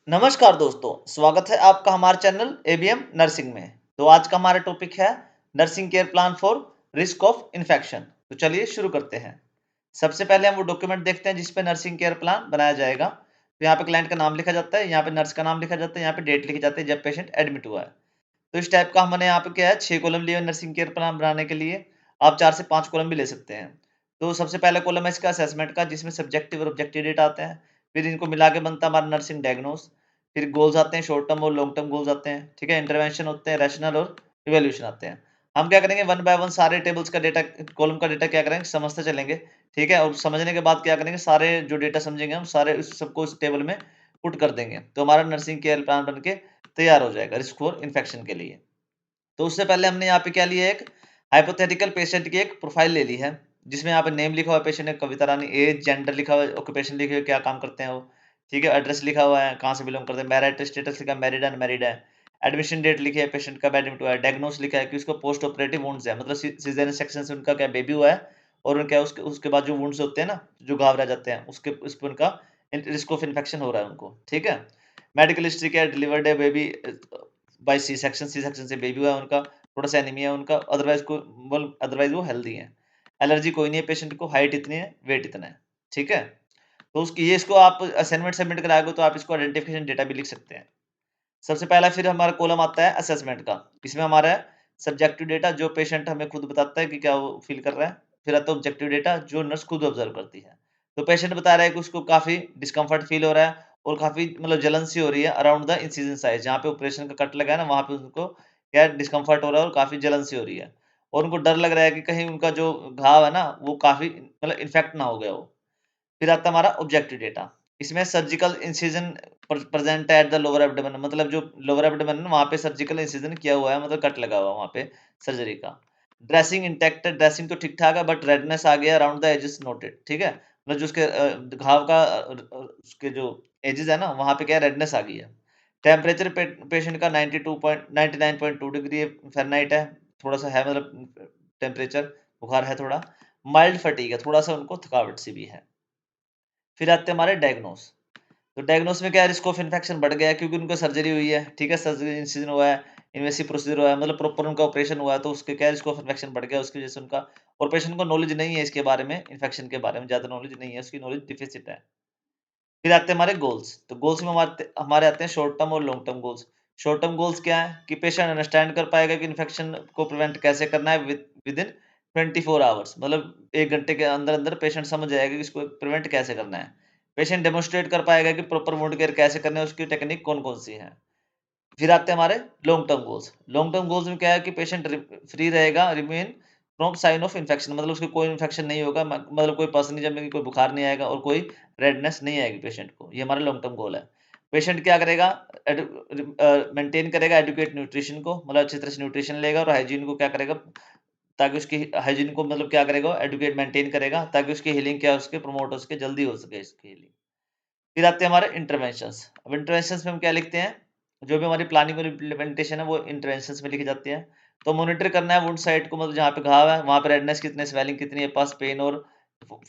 नमस्कार दोस्तों, स्वागत है आपका हमारे चैनल एबीएम नर्सिंग में। तो आज का हमारा टॉपिक है nursing care plan for risk of infection. तो चलिए शुरू करते हैं। सबसे पहले हम वो डॉक्यूमेंट देखते हैं जिस पे नर्सिंग केयर प्लान बनाया जाएगा। तो यहाँ पे क्लाइंट का नाम लिखा जाता है, यहाँ पे नर्स का नाम लिखा जाता है, यहाँ पे डेट लिखी जाती है जब पेशेंट एडमिट हुआ है। तो इस टाइप का हमने यहाँ पे क्या है, 6 कॉलम लिए नर्सिंग केयर प्लान बनाने के लिए। आप 4 से 5 कॉलम भी ले सकते हैं। तो सबसे पहला कॉलम है इसका असेसमेंट का, जिसमें सब्जेक्टिव और ऑब्जेक्टिव डेटा आते हैं। फिर इनको मिला के बनता है हमारा नर्सिंग डायग्नोस। फिर गोल्स आते हैं, शॉर्ट टर्म और लॉन्ग टर्म गोल्स आते हैं, ठीक है? इंटरवेंशन होते हैं, रैशनल और इवैल्यूएशन आते हैं। हम क्या करेंगे, वन बाय वन सारे टेबल्स का डेटा, कॉलम का डेटा क्या करेंगे, समझते चलेंगे, ठीक है? और समझने के बाद क्या करेंगे, सारे जो डेटा समझेंगे हम सारे उस सबको उस टेबल में पुट कर देंगे। तो हमारा नर्सिंग केयर प्लान बन के तैयार हो जाएगा रिस्क फॉर इन्फेक्शन के लिए। तो उससे पहले हमने यहाँ पे क्या लिया है, एक हाइपोथेटिकल पेशेंट की एक प्रोफाइल ले ली है, जिसमें यहाँ पे नेम लिखा हुआ है पेशेंट ने, कविता रानी, एज, जेंडर लिखा हुआ है, ऑक्यूपेशन लिखी हुई है, क्या काम करते हैं वो, ठीक है? एड्रेस लिखा हुआ है, कहाँ से बिलोंग करते हैं, मैरिड स्टेटस लिखा है, मैरिड है अनमैरिड है, एडमिशन डेट लिखी है, पेशेंट का एडमिट हुआ है, डायग्नोस लिखा है कि उसको पोस्ट ऑपरेटिव वुंड्स है, मतलब सीजरियन सेक्शन से उनका क्या बेबी हुआ है, और उनका उसके उसके बाद जो वुंड्स होते हैं ना, जो घाव रह जाते हैं, उसके उस पर उनका रिस्क ऑफ इन्फेक्शन हो रहा है उनको, ठीक है? मेडिकल हिस्ट्री क्या है, डिलीवर्ड है बेबी बाय सी सेक्शन से बेबी हुआ है उनका, थोड़ा-सा एनीमिया है उनका, अदरवाइज़ वो हेल्दी हैं। एलर्जी कोई नहीं है पेशेंट को, हाइट इतनी है, वेट इतना है, ठीक है? तो उसकी ये इसको आप असाइनमेंट सबमिट कराओगे तो आप इसको आइडेंटिफिकेशन डेटा भी लिख सकते हैं। सबसे पहला फिर हमारा कॉलम आता है असेसमेंट का। इसमें हमारा है सब्जेक्टिव डेटा, जो पेशेंट हमें खुद बताता है कि क्या वो फ़ील कर रहा है। फिर आता है ऑब्जेक्टिव डेटा, जो नर्स खुद ऑब्ज़र्व करती है। तो पेशेंट बता रहा है कि उसको काफ़ी डिस्कम्फर्ट फ़ील हो रहा है और काफ़ी मतलब जलन सी हो रही है अराउंड द इंसिजन साइट, जहाँ पे ऑपरेशन का कट लगा है ना, वहाँ पे उनको क्या है, डिस्कम्फर्ट हो रहा है और काफ़ी जलन सी हो रही है। और उनको डर लग रहा है कि कहीं उनका जो घाव है ना, वो काफ़ी मतलब इन्फेक्ट ना हो गया हो। फिर आता है हमारा ऑब्जेक्टिव डेटा। इसमें surgical incision present at the lower abdomen, मतलब जो लोअर एब्डोमेन है वहाँ पे सर्जिकल इंसिजन किया हुआ है, मतलब कट लगा हुआ है वहाँ पे सर्जरी का। ड्रेसिंग इंटैक्ट है, ड्रेसिंग तो ठीक-ठाक है बट रेडनेस आ गया अराउंड द एजेस नोटेड, ठीक है? मतलब जो उसके घाव का उसके जो एजेस है ना, वहाँ पे क्या है, रेडनेस आ गई है। टेम्परेचर पेशेंट का 99.2 डिग्री फ़ारेनहाइट है, थोड़ा-सा है मतलब टेम्परेचर, बुखार है थोड़ा। माइल्ड फटीग है, थोड़ा-सा उनको थकावट सी भी है। फिर आते हैं हमारे डायग्नोस। तो डायग्नोस में क्या है, रिस्क ऑफ इन्फेक्शन बढ़ गया है क्योंकि उनको सर्जरी हुई है, ठीक है? सर्जरी इंसिजन हुआ है, इन्वेसिव प्रोसीजर हुआ है, मतलब प्रॉपर उनका ऑपरेशन हुआ है, तो उसके क्या है, रिस्क ऑफ इन्फेक्शन बढ़ गया उसकी वजह से उनका। और पेशेंट को नॉलेज नहीं है इसके बारे में, इन्फेक्शन के बारे में ज़्यादा नॉलेज नहीं है, उसकी नॉलेज डिफिसिट है। फिर आते हैं हमारे गोल्स। तो गोल्स में हमारे हमारे आते हैं शॉर्ट टर्म और long term goals. Short term goals क्या है कि पेशेंट अंडरस्टैंड कर पाएगा कि इन्फेक्शन को प्रिवेंट कैसे करना है विदिन 24 आवर्स, मतलब 1 घंटे के अंदर-अंदर पेशेंट समझ जाएगा कि इसको प्रिवेंट कैसे करना है। पेशेंट डेमोंस्ट्रेट कर पाएगा कि प्रॉपर वुंड केयर कैसे करना है, उसकी टेक्निक कौन-कौन सी है। फिर आते हैं हमारे long term goals. Long term goals में क्या है कि पेशेंट फ्री रहेगा, remain from sign of infection, मतलब उसको कोई इन्फेक्शन नहीं होगा, मतलब कोई पस नहीं जमेगी, कोई बुखार नहीं आएगा और कोई रेडनेस नहीं आएगी पेशेंट को। ये हमारा लॉन्ग टर्म गोल है। पेशेंट क्या करेगा, मेंटेन करेगा एडुकेट न्यूट्रिशन को, मतलब अच्छी तरह से न्यूट्रिशन लेगा और हाइजीन को क्या करेगा, ताकि उसकी हाइजीन को मतलब क्या करेगा, एडुकेट मेंटेन करेगा ताकि उसकी हीलिंग क्या है, उसके प्रमोट हो सके, जल्दी हो सके इसकी हीलिंग। फिर आते हैं हमारे इंटरवेंशंस। अब इंटरवेंशंस में हम क्या लिखते हैं, जो भी हमारी प्लानिंग और इम्प्लीमेंटेशन है वो इंटरवेंशंस में लिखी जाती है। तो मॉनिटर करना है वुंड साइट को, मतलब जहाँ पे घाव है वहाँ पे रेडनेस कितनी है, स्वेलिंग कितनी है, पस, पेन और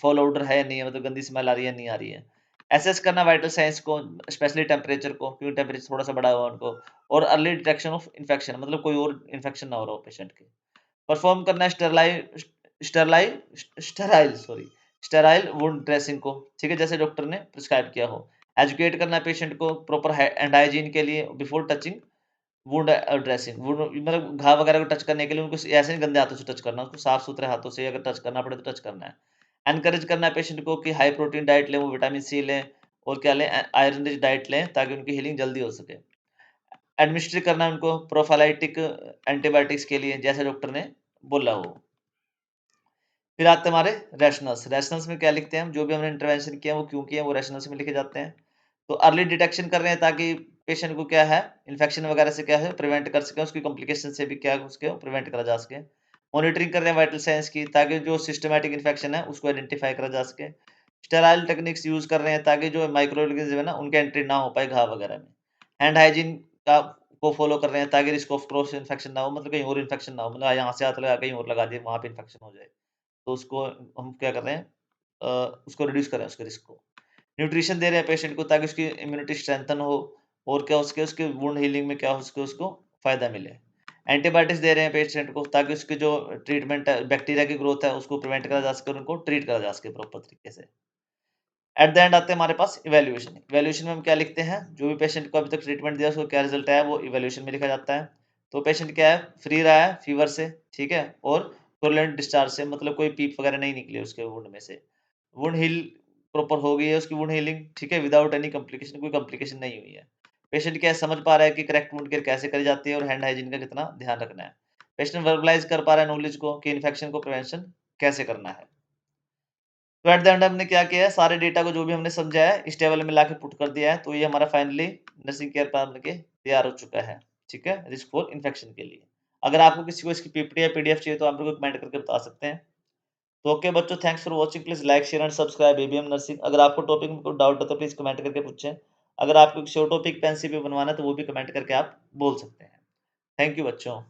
फॉल आउट है या नहीं है, मतलब गंदी स्मेल आ रही है नहीं आ रही है। एसेस करना वाइटल साइंस को, स्पेशली टेम्परेचर को, क्योंकि टेम्परेचर थोड़ा सा बढ़ा हुआ है उनको, और अर्ली डिटेक्शन ऑफ इन्फेक्शन, मतलब कोई और इन्फेक्शन ना हो रहा हो पेशेंट के। परफॉर्म करना है sterile sterile sorry sterile wound dressing को, ठीक है, जैसे डॉक्टर ने प्रिस्क्राइब किया हो। एजुकेट करना है पेशेंट को प्रॉपर हैंड हाइजीन के लिए before touching wound dressing, wound मतलब घाव वगैरह को टच करने के लिए उनको ऐसे नहीं गंदे हाथों से टच करना, उसको साफ-सुथरे हाथों से अगर टच करना पड़े तो टच करना है। एनकरेज करना है पेशेंट को कि हाई प्रोटीन डाइट लें, वो विटामिन सी लें और क्या लें, आयरन रिच डाइट लें ताकि उनकी हीलिंग जल्दी हो सके। एडमिनिस्ट्रेट करना है उनको प्रोफाइलैटिक एंटीबायोटिक्स के लिए जैसे डॉक्टर ने बोला हो। फिर आते हैं हमारे रैशनल्स। रैशनल्स में क्या लिखते हैं हम, जो भी हमने इंटरवेंशन किया वो क्यों किया वो रैशनल्स में लिखे जाते हैं। तो अर्ली डिटेक्शन कर रहे हैं ताकि पेशेंट को क्या है, इन्फेक्शन वगैरह से क्या है प्रिवेंट कर सकें, उसकी कॉम्प्लिकेशन से भी क्या है उसके प्रिवेंट करा जा सके। मॉनिटरिंग कर रहे हैं वाइटल साइंस की ताकि जो सिस्टमैटिक इन्फेक्शन है उसको आइडेंटिफाई करा जा सके। स्टेराइल टेक्निक्स यूज कर रहे हैं ताकि जो माइक्रो ऑर्गेनिज्म है ना उनके एंट्री ना हो पाए घाव वगैरह में। हैंड हाइजीन का को फॉलो कर रहे हैं ताकि रिस्क ऑफ क्रॉस इन्फेक्शन ना हो, मतलब कहीं और इन्फेक्शन ना हो, मतलब यहाँ से हाथ लगा कहीं और लगा दिए वहाँ पे इन्फेक्शन हो जाए। तो उसको हम क्या कर रहे हैं, उसको रिड्यूस कर रहे हैं उसके रिस्क को। न्यूट्रिशन दे रहे हैं पेशेंट को ताकि उसकी इम्यूनिटी स्ट्रेंथन हो और क्या उसके उसके वुंड हीलिंग में क्या उसको फायदा मिले। एंटीबायोटिक्स दे रहे हैं पेशेंट को ताकि उसकी जो ट्रीटमेंट है, बैक्टीरिया की ग्रोथ है उसको प्रिवेंट करा जा सके और उनको ट्रीट करा जा सके प्रॉपर तरीके से। एट द एंड आते हैं हमारे पास इवैल्यूएशन। इवैल्यूएशन में हम क्या लिखते हैं, जो भी पेशेंट को अभी तक ट्रीटमेंट दिया उसको क्या रिजल्ट आया वो इवैल्यूएशन में लिखा जाता है। तो पेशेंट क्या है, फ्री रहा है फीवर से, ठीक है, और कोलरेंट डिस्चार्ज से, मतलब कोई पीप वगैरह नहीं निकली उसके वुंड में से। वुंड हील प्रॉपर हो गई है उसकी वुंड हीलिंग, ठीक है, विदाउट एनी कॉम्प्लिकेशन, कोई कॉम्प्लिकेशन नहीं हुई है। पेशेंट क्या है, समझ पा रहा है कि करेक्ट वुंड केयर कैसे करी जाती है और हैंड हाइजीन का कितना ध्यान रखना है। पेशेंट वर्बलाइज कर पा रहा है नॉलेज को कि इन्फेक्शन को प्रिवेंशन कैसे करना है। तो एट द एंड हमने क्या किया है, सारे डेटा को जो भी हमने समझा है इस टेबल में लाके पुट कर दिया है। तो ये हमारा फाइनली नर्सिंग केयर प्लान बनके तैयार हो चुका है, ठीक है, रिस्क फॉर इन्फेक्शन के लिए। अगर आपको किसी को इसकी पीपीटी या पीडीएफ चाहिए तो आप मेरे को कमेंट करके बता सकते हैं। तो ओके बच्चों, thanks for watching, please like share and subscribe ABM nursing. अगर आपको टॉपिक में कोई डाउट है तो प्लीज कमेंट करके पूछें। अगर आपको किसी और टॉपिक पे एनसीपी बनवाना है तो वो भी कमेंट करके आप बोल सकते हैं। थैंक यू बच्चों।